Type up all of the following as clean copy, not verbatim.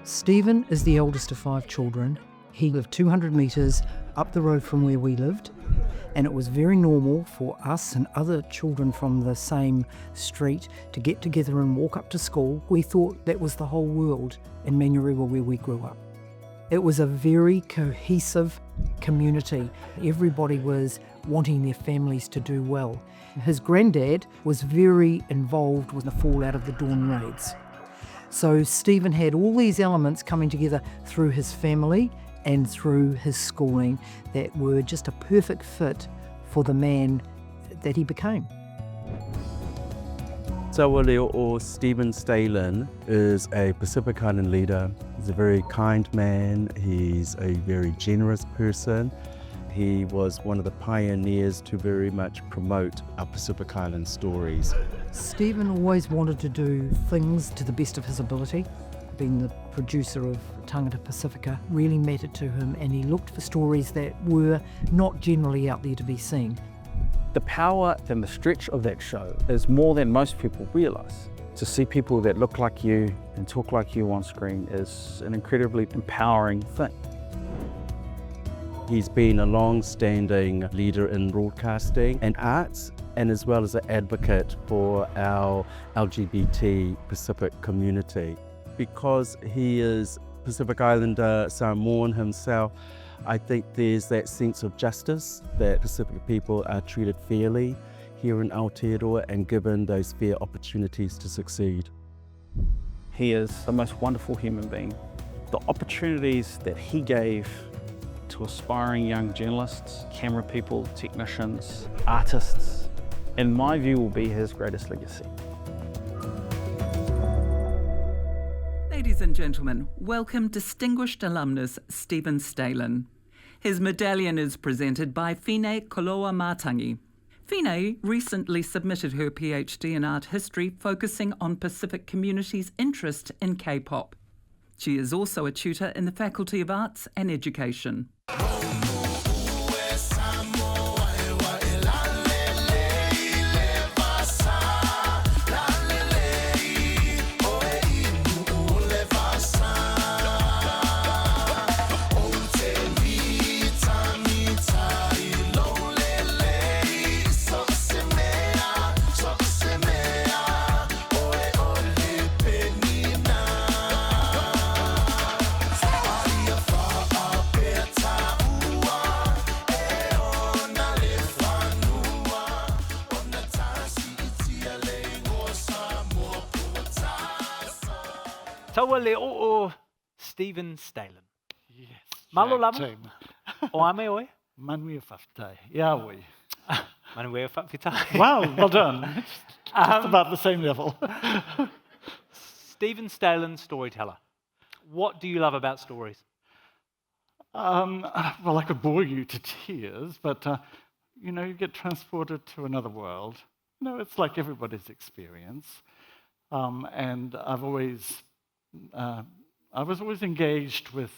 Stephen is the eldest of 5 children. He lived 200 metres up the road from where we lived, and it was very normal for us and other children from the same street to get together and walk up to school. We thought that was the whole world in Manurewa where we grew up. It was a very cohesive community. Everybody was wanting their families to do well. His granddad was very involved with the fallout of the Dawn raids. So Stephen had all these elements coming together through his family and through his schooling that were just a perfect fit for the man that he became. Taualeo'o Stephen Stehlin is a Pacific Island leader. He's a very kind man. He's a very generous person. He was one of the pioneers to very much promote our Pacific Island stories. Stephen always wanted to do things to the best of his ability. Being the producer of Tagata Pasifika really mattered to him, and he looked for stories that were not generally out there to be seen. The power and the stretch of that show is more than most people realise. To see people that look like you and talk like you on screen is an incredibly empowering thing. He's been a long-standing leader in broadcasting and arts, and as well as an advocate for our LGBT Pacific community. Because he is Pacific Islander Samoan himself, I think there's that sense of justice, that Pacific people are treated fairly here in Aotearoa and given those fair opportunities to succeed. He is the most wonderful human being. The opportunities that he gave to aspiring young journalists, camera people, technicians, artists, in my view, will be his greatest legacy. Ladies and gentlemen, welcome distinguished alumnus Stephen Stehlin. His medallion is presented by Fine Koloa Mātangi. Fine recently submitted her PhD in art history focusing on Pacific communities' interest in K-pop. She is also a tutor in the Faculty of Arts and Education. Taualeo'o Stephen Stehlin. Yes. Malo Jack lama. team. O ame oe. Manurewa. Yeah, we. Manurewa whakawhitai. Wow, well done. Just about the same level. Stephen Stehlin, storyteller. What do you love about stories? Well, I could bore you to tears, but you know, you get transported to another world. You know, it's like everybody's experience. And I was always engaged with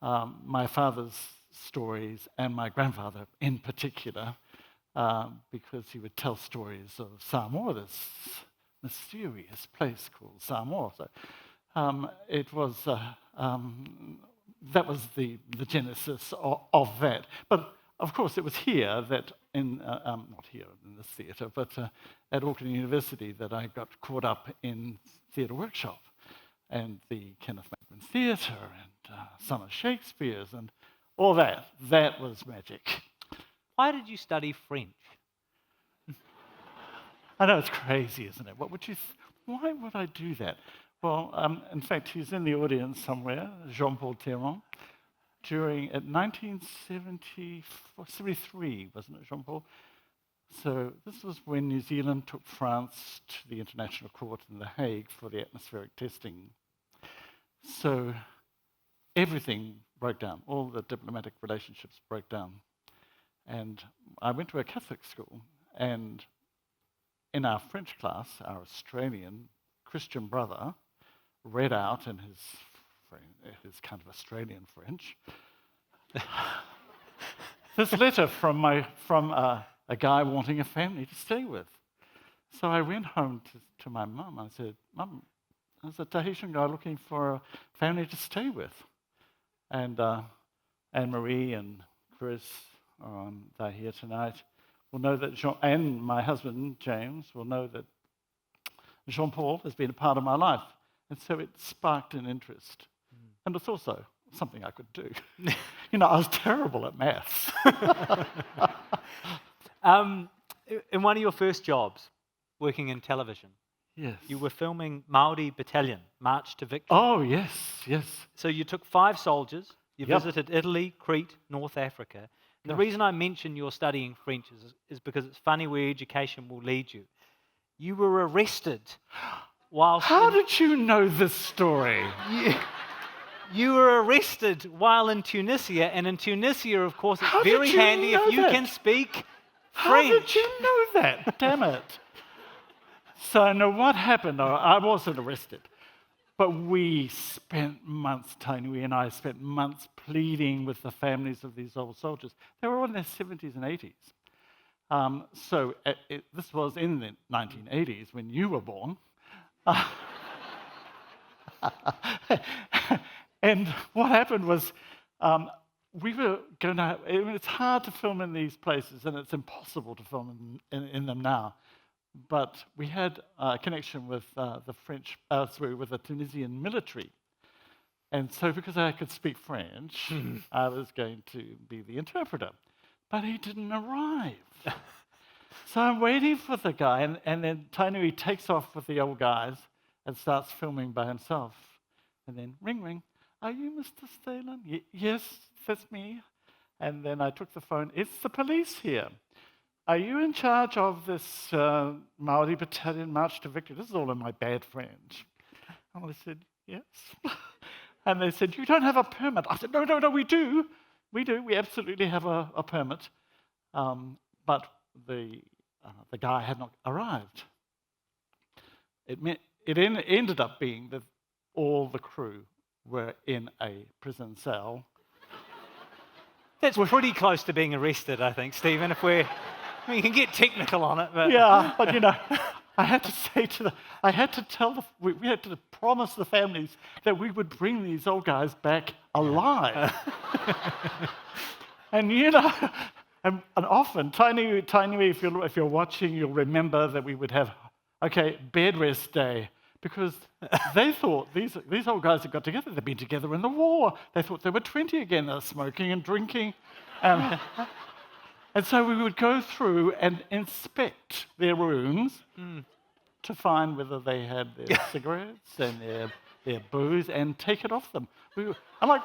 my father's stories and my grandfather in particular, because he would tell stories of Samoa, this mysterious place called Samoa. So it was that was the genesis of that. But of course, it was here that not here in this theatre, but at Auckland University that I got caught up in theatre workshop and the Kenneth Maitland Theatre and some of Shakespeare's and all that. That was magic. Why did you study French? I know it's crazy, isn't it? Why would I do that? Well, in fact, he's in the audience somewhere, Jean-Paul Théron. At 1973, wasn't it, Jean-Paul? So this was when New Zealand took France to the International Court in The Hague for the atmospheric testing. So everything broke down. All the diplomatic relationships broke down. And I went to a Catholic school, and in our French class, our Australian Christian brother read out in his kind of Australian French this letter from a guy wanting a family to stay with. So I went home to my mum. I said, "Mum, as a Tahitian guy looking for a family to stay with. And Anne-Marie and Chris, they're here tonight, will know that and my husband, James, will know that Jean-Paul has been a part of my life. And so it sparked an interest. And it's also something I could do. I was terrible at maths. In one of your first jobs, working in television, Yes. you were filming Māori Battalion, March to Victory. Oh, yes. So you took 5 soldiers, you Yep. visited Italy, Crete, North Africa. And the Yes. reason I mention you're studying French is because it's funny where education will lead you. You were arrested whilst... How did you know this story? You were arrested while in Tunisia, and in Tunisia, of course, it's How did very you handy know if you that? can speak How French. did you know that? Damn it. So, no, what happened? I wasn't arrested. But we spent months, Tainui and I spent months pleading with the families of these old soldiers. They were all in their 70s and 80s. This was in the 1980s when you were born. And what happened was we were going to, it's hard to film in these places and it's impossible to film in them now. But we had a connection with with the Tunisian military. And so because I could speak French, I was going to be the interpreter. But he didn't arrive. So I'm waiting for the guy, and then Tainui takes off with the old guys and starts filming by himself. And then ring, ring. Are you Mr. Stehlin? Yes, that's me. And then I took the phone. It's the police here. Are you in charge of this Māori Battalion March to Victory? This is all in my bad French. And I said, yes. And they said, you don't have a permit. I said, no, we do. We do. We absolutely have a permit. But the guy had not arrived. It ended up being that all the crew were in a prison cell. That's pretty close to being arrested, I think, Stephen, you can get technical on it, but... Yeah, but I had to we had to promise the families that we would bring these old guys back alive. And and often, Tainui, if you're watching, you'll remember that we would have, bed rest day, because they thought these old guys had got together, they'd been together in the war. They thought they were 20 again, they were smoking and drinking. And so we would go through and inspect their rooms to find whether they had their cigarettes and their booze and take it off them. We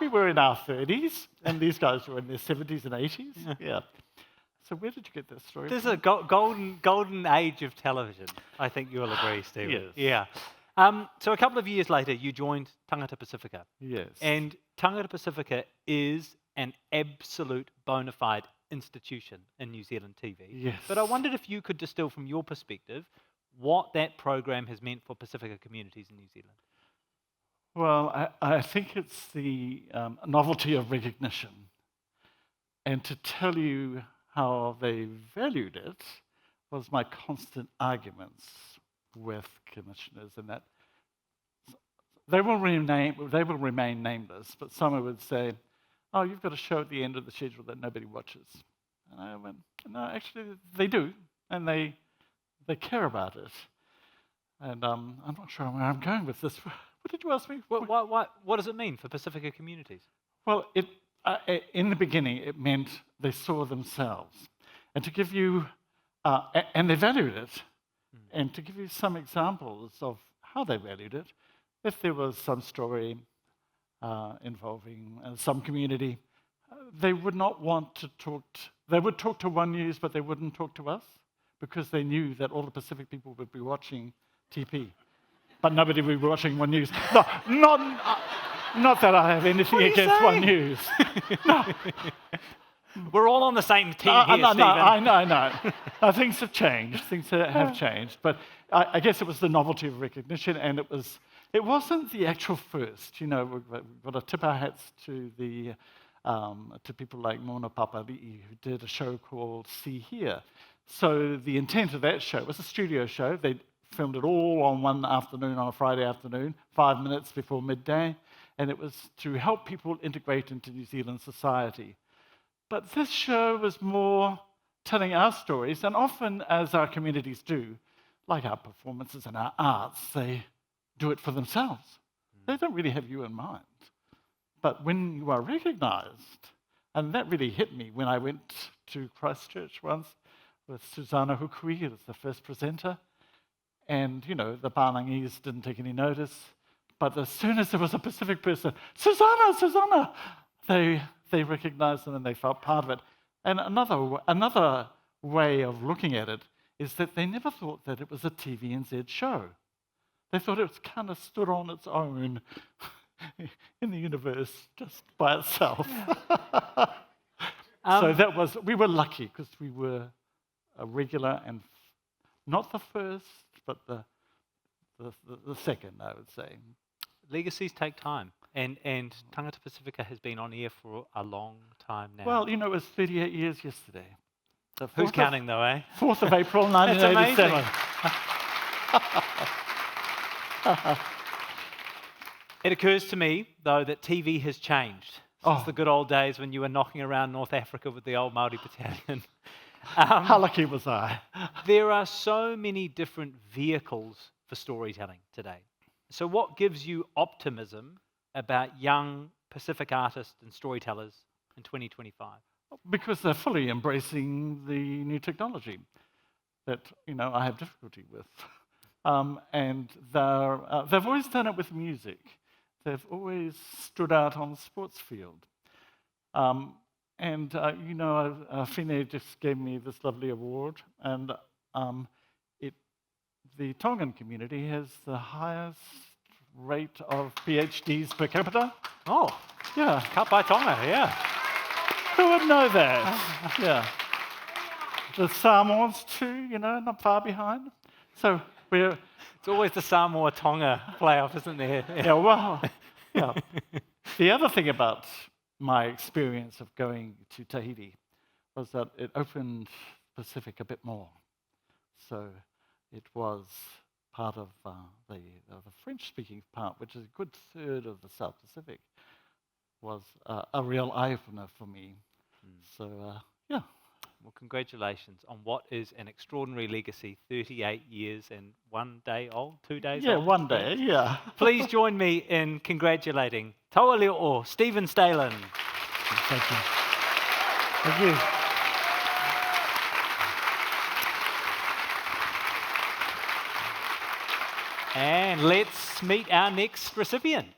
were in our 30s, and these guys were in their 70s and 80s. Yeah. So where did you get that story There's from? a golden age of television, I think you'll agree, Stephen. Yes. Yeah. So a couple of years later, you joined Tagata Pasifika. Yes. And Tagata Pasifika is an absolute bona fide institution in New Zealand TV. Yes. But I wondered if you could distill from your perspective what that program has meant for Pasifika communities in New Zealand. Well, I think it's the novelty of recognition. And to tell you how they valued it was my constant arguments with commissioners, and that they will remain nameless, but someone would say, oh, you've got a show at the end of the schedule that nobody watches. And I went, no, actually they do, and they care about it. And I'm not sure where I'm going with this. What did you ask me? What does it mean for Pasifika communities? Well, in the beginning, it meant they saw themselves. And to give you, and they valued it. And to give you some examples of how they valued it, if there was some story involving some community, they would not want to talk, they would talk to One News, but they wouldn't talk to us, because they knew that all the Pacific people would be watching TP. But nobody would be watching One News. No, not that I have anything against One News. No. We're all on the same team here, Stephen. No, I know. Things have changed. Things have changed. But I guess it was the novelty of recognition, and it wasn't the actual first. We've got to tip our hats to to people like Mona Papali'i, who did a show called See Here. So the intent of that show was a studio show. They'd filmed it all on one afternoon, on a Friday afternoon, 5 minutes before midday, and it was to help people integrate into New Zealand society. But this show was more telling our stories, and often, as our communities do, like our performances and our arts, they do it for themselves. They don't really have you in mind. But when you are recognized, and that really hit me when I went to Christchurch once with Susanna Hukui, who was the first presenter, and, you know, the Pānangis didn't take any notice, but as soon as there was a Pacific person, Susanna, they recognized them and they felt part of it. And another way of looking at it is that they never thought that it was a TVNZ show. They thought it was kind of stood on its own in the universe just by itself. So we were lucky because we were a regular and not the first, but the second, I would say. Legacies take time, and Tagata Pasifika has been on air for a long time now. Well, you know, it was 38 years yesterday. Who's counting though, eh? 4th of April, 1987. It occurs to me, though, that TV has changed since the good old days when you were knocking around North Africa with the old Māori battalion. How lucky was I? There are so many different vehicles for storytelling today. So what gives you optimism about young Pacific artists and storytellers in 2025? Because they're fully embracing the new technology that, you know, I have difficulty with. And they've always done it with music. They've always stood out on the sports field. You know, Fine just gave me this lovely award, and the Tongan community has the highest rate of PhDs per capita. Oh, yeah. cut by Tonga, yeah. Who would know that? Yeah. The Samoans too, you know, not far behind. So it's always the Samoa-Tonga playoff, isn't there? Yeah, well, yeah. The other thing about my experience of going to Tahiti was that it opened Pacific a bit more. So it was part of the French-speaking part, which is a good third of the South Pacific, was a real eye-opener for me. So, yeah. Well, congratulations on what is an extraordinary legacy, 38 years and 1 day old, 2 days old? Yeah, 1 day, yeah. Please join me in congratulating Taualeo'o, Steven Stehlin. Thank you. Thank you. And let's meet our next recipient.